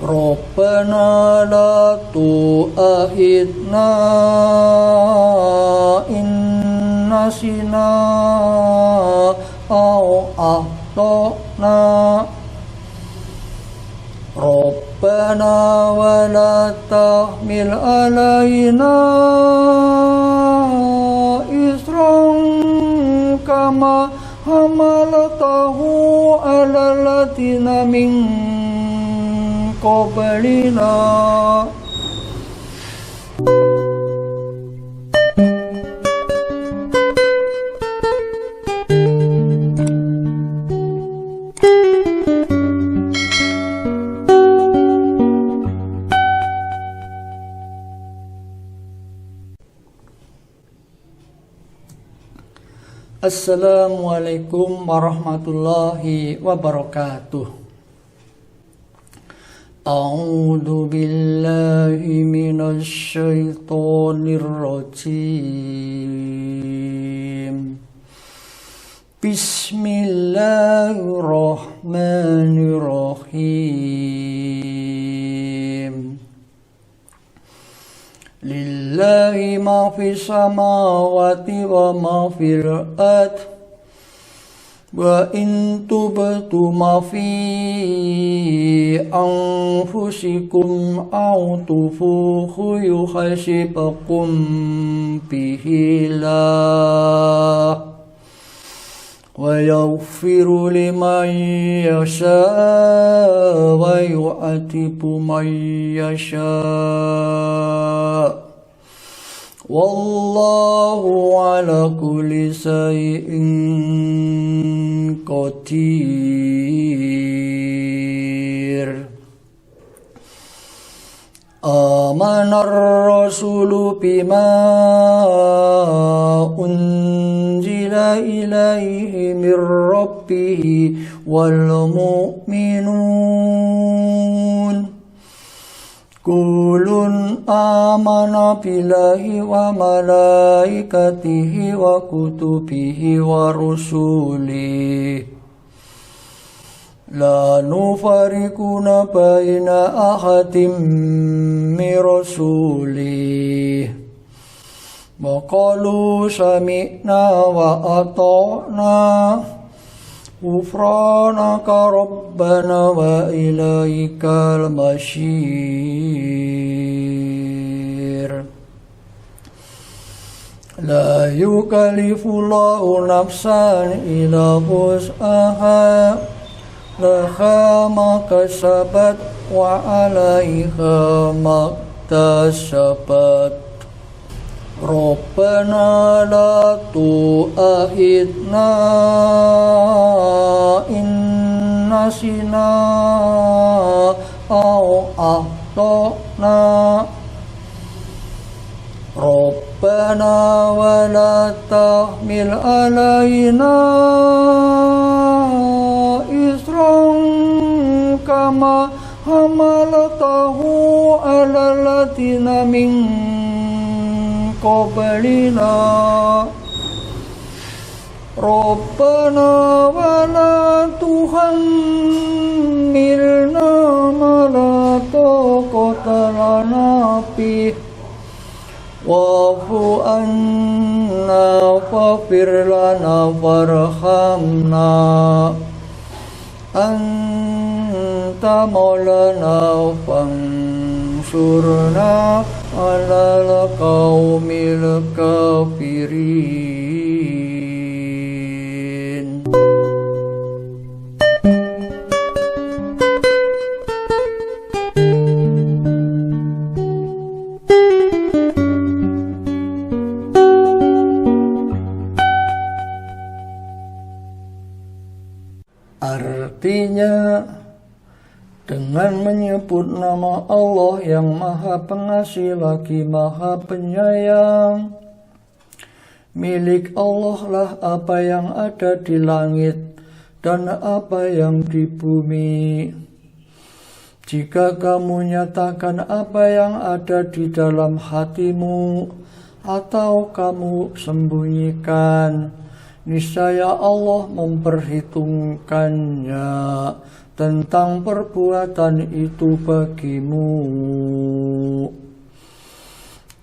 Rabbana la tu'akhidna in nasina aw akhtana Rabbana wa la tahmil alaina isran kama hamaltahu ala alladziina min qablina. Assalamualaikum warahmatullahi wabarakatuh. A'udzu billahi minasy syaithanir rajim. Bismillahirrahmanirrahim. Lillahi ma fis samawati wa ma fil ard wa in tubtu ma fi anfusikum aw tufuhu yuhasibukum bihi la wa yaghfiru liman yasha wa yu'atibu man yasha wallahu ala kulli shay'in qadir. Amanar rasulu bima unzila ilaihi mir rabbih wal mu'minun kullun amana billahi wa malaikatihi wa kutubihi wa rusulihi la nufarriquna baina ahadin min rasulihi wa qalu sami'na wa ata'na ghufranaka rabbana wa ilaikal masyir. La yukallifullahu nafsan illa wus'aha laha ma kasabat wa 'alaiha ma iktasabat. Rabbana la tu'akhidna in nasina aw akhtana Rabbana wa la tahmil alaina isran kama hamaltahu ala alladziina min qablina Rabbana wa la tuhammilna ma la taqata lana bih wa'fu anna waghfir lana warhamna anta maulana fansurna alal qaumil kafirin. Artinya, dengan menyebut nama Allah yang Maha Pengasih lagi Maha Penyayang, milik Allah lah apa yang ada di langit dan apa yang di bumi. Jika kamu nyatakan apa yang ada di dalam hatimu atau kamu sembunyikan, niscaya Allah memperhitungkannya tentang perbuatan itu bagimu.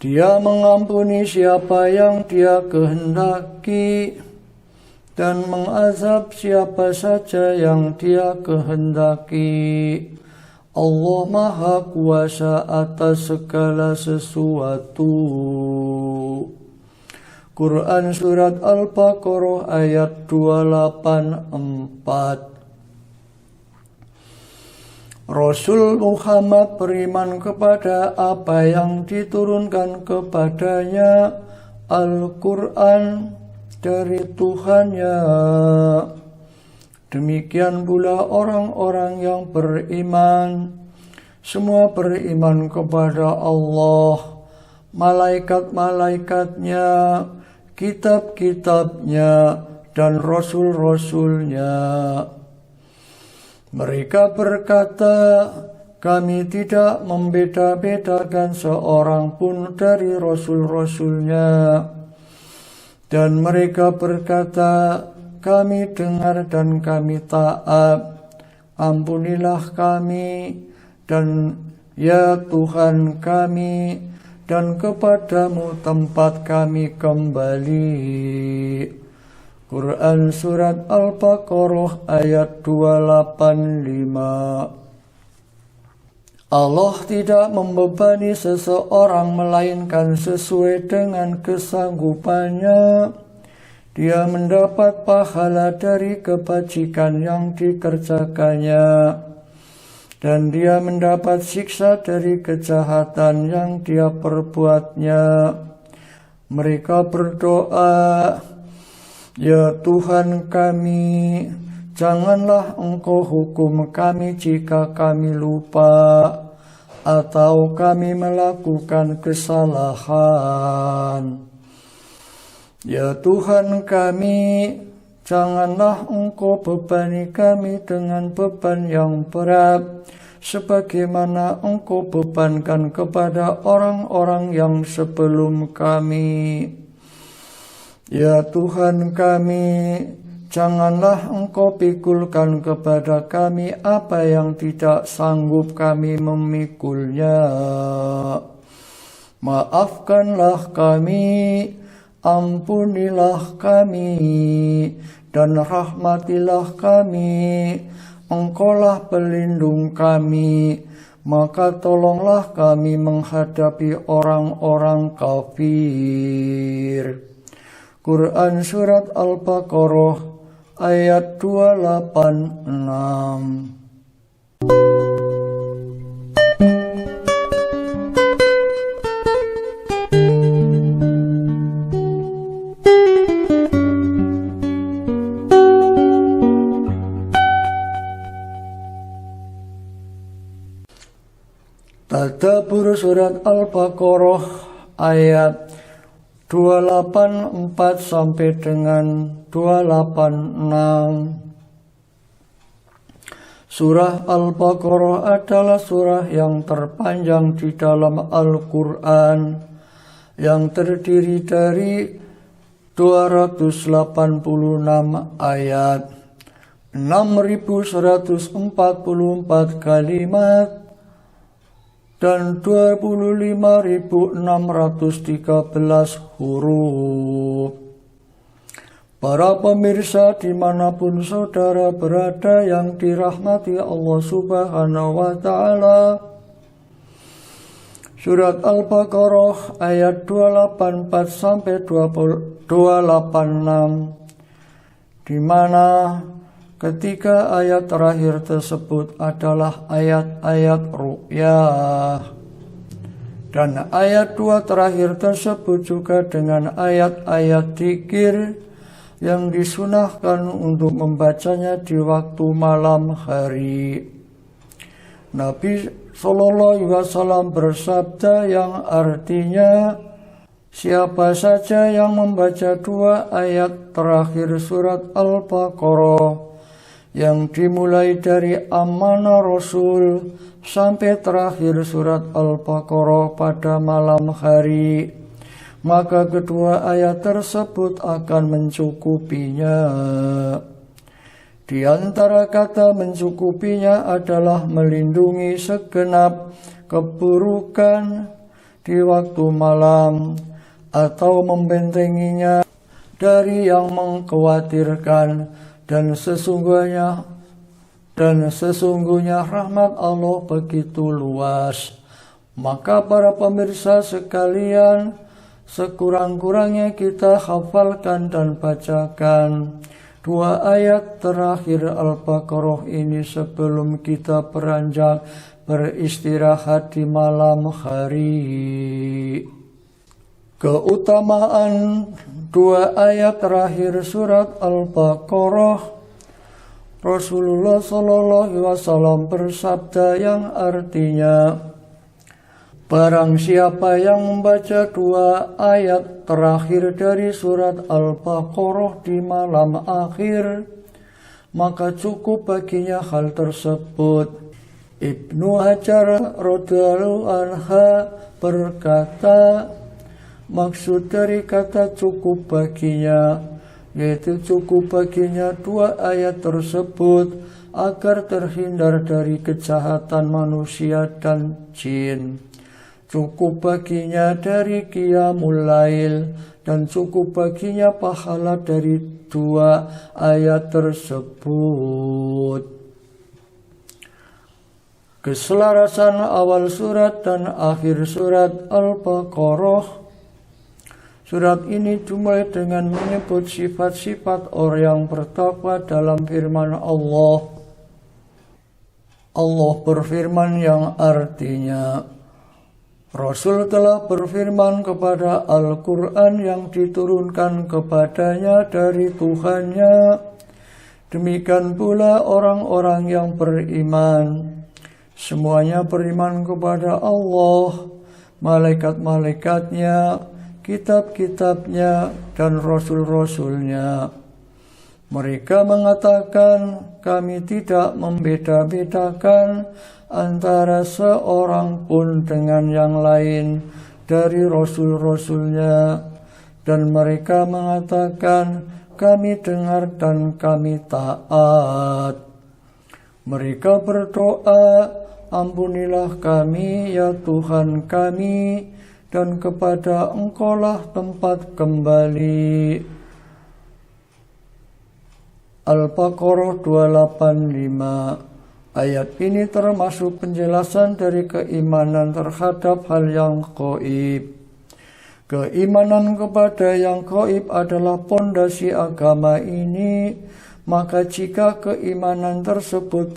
Dia mengampuni siapa yang Dia kehendaki dan mengazab siapa saja yang Dia kehendaki. Allah Maha Kuasa atas segala sesuatu. Quran Surat Al-Baqarah ayat 284. Rasul Muhammad beriman kepada apa yang diturunkan kepadanya, Al-Quran dari Tuhannya. Demikian pula orang-orang yang beriman. Semua beriman kepada Allah, malaikat-malaikatnya, kitab-kitabnya, dan rasul-rasulnya. Mereka berkata, kami tidak membeda-bedakan seorang pun dari rasul-rasulnya. Dan mereka berkata, kami dengar dan kami taat. Ampunilah kami, dan ya Tuhan kami, dan kepadamu tempat kami kembali. Quran Surat Al-Baqarah ayat 285. Allah tidak membebani seseorang melainkan sesuai dengan kesanggupannya. Dia mendapat pahala dari kebajikan yang dikerjakannya, dan dia mendapat siksa dari kejahatan yang dia perbuatnya. Mereka berdoa, ya Tuhan kami, janganlah Engkau hukum kami jika kami lupa atau kami melakukan kesalahan. Ya Tuhan kami, janganlah Engkau bebani kami dengan beban yang berat, sebagaimana Engkau bebankan kepada orang-orang yang sebelum kami. Ya Tuhan kami, janganlah Engkau pikulkan kepada kami apa yang tidak sanggup kami memikulnya. Maafkanlah kami, ampunilah kami, dan rahmatilah kami. Engkaulah pelindung kami, maka tolonglah kami menghadapi orang-orang kafir. Quran Surat Al-Baqarah ayat 286. Tadabbur Surat Al-Baqarah ayat 284 sampai dengan 286. Surah Al-Baqarah adalah surah yang terpanjang di dalam Al-Quran, yang terdiri dari 286 ayat, 6.144 kalimat, dan 25.613 huruf. Para pemirsa dimanapun saudara berada yang dirahmati Allah Subhanahu wa Ta'ala, Surat Al-Baqarah ayat 284 sampai 286, di mana ketiga ayat terakhir tersebut adalah ayat-ayat ru'yah, dan ayat 2 terakhir tersebut juga dengan ayat-ayat dzikir yang disunahkan untuk membacanya di waktu malam hari. Nabi SAW bersabda yang artinya, siapa saja yang membaca 2 ayat terakhir surat Al-Baqarah yang dimulai dari amanah Rasul sampai terakhir surat Al-Baqarah pada malam hari, maka kedua ayat tersebut akan mencukupinya. Di antara kata mencukupinya adalah melindungi segenap keburukan di waktu malam atau membentenginya dari yang mengkhawatirkan, dan sesungguhnya rahmat Allah begitu luas. Maka para pemirsa sekalian, sekurang-kurangnya kita hafalkan dan bacakan 2 ayat terakhir Al-Baqarah ini sebelum kita beranjak beristirahat di malam hari. Keutamaan 2 ayat terakhir surat Al-Baqarah, Rasulullah SAW bersabda yang artinya, barang siapa yang membaca 2 ayat terakhir dari surat Al-Baqarah di malam akhir, maka cukup baginya hal tersebut. Ibnu Hajar radhiyallahu anha berkata, maksud dari kata cukup baginya, yaitu cukup baginya 2 ayat tersebut agar terhindar dari kejahatan manusia dan jin. Cukup baginya dari qiyamul lail, dan cukup baginya pahala dari 2 ayat tersebut. Keselarasan awal surat dan akhir surat Al-Baqarah. Surat ini dimulai dengan menyebut sifat-sifat orang yang bertakwa dalam firman Allah. Allah berfirman yang artinya, Rasul telah berfirman kepada Al-Quran yang diturunkan kepadanya dari Tuhannya. Demikian pula orang-orang yang beriman. Semuanya beriman kepada Allah, malaikat-malaikatnya, kitab-kitabnya, dan rasul-rasulnya. Mereka mengatakan, kami tidak membeda-bedakan antara seorang pun dengan yang lain dari rasul-rasulnya, dan mereka mengatakan, kami dengar dan kami taat. Mereka berdoa, ampunilah kami ya Tuhan kami, dan kepada Engkaulah tempat kembali. Al-Baqarah 285. Ayat ini termasuk penjelasan dari keimanan terhadap hal yang gaib. Keimanan kepada yang gaib adalah pondasi agama ini. Maka jika keimanan tersebut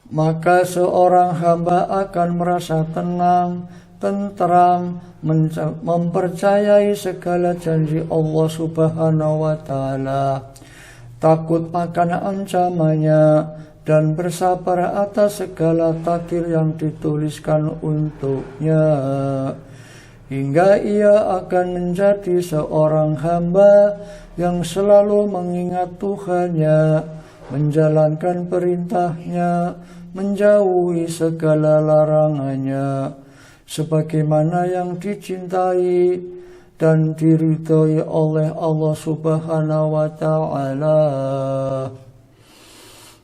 maka seorang hamba akan merasa tenang, tentram, mempercayai segala janji Allah Subhanahu wa Ta'ala, takut akan ancamannya, dan bersabar atas segala takdir yang dituliskan untuknya, hingga ia akan menjadi seorang hamba yang selalu mengingat Tuhannya, menjalankan perintahnya, menjauhi segala larangannya, sebagaimana yang dicintai dan diridhoi oleh Allah Subhanahu wa Ta'ala.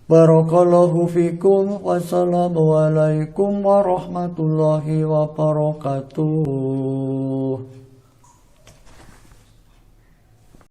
Barakallahu fikum, wassalamualaikum warahmatullahi wabarakatuh.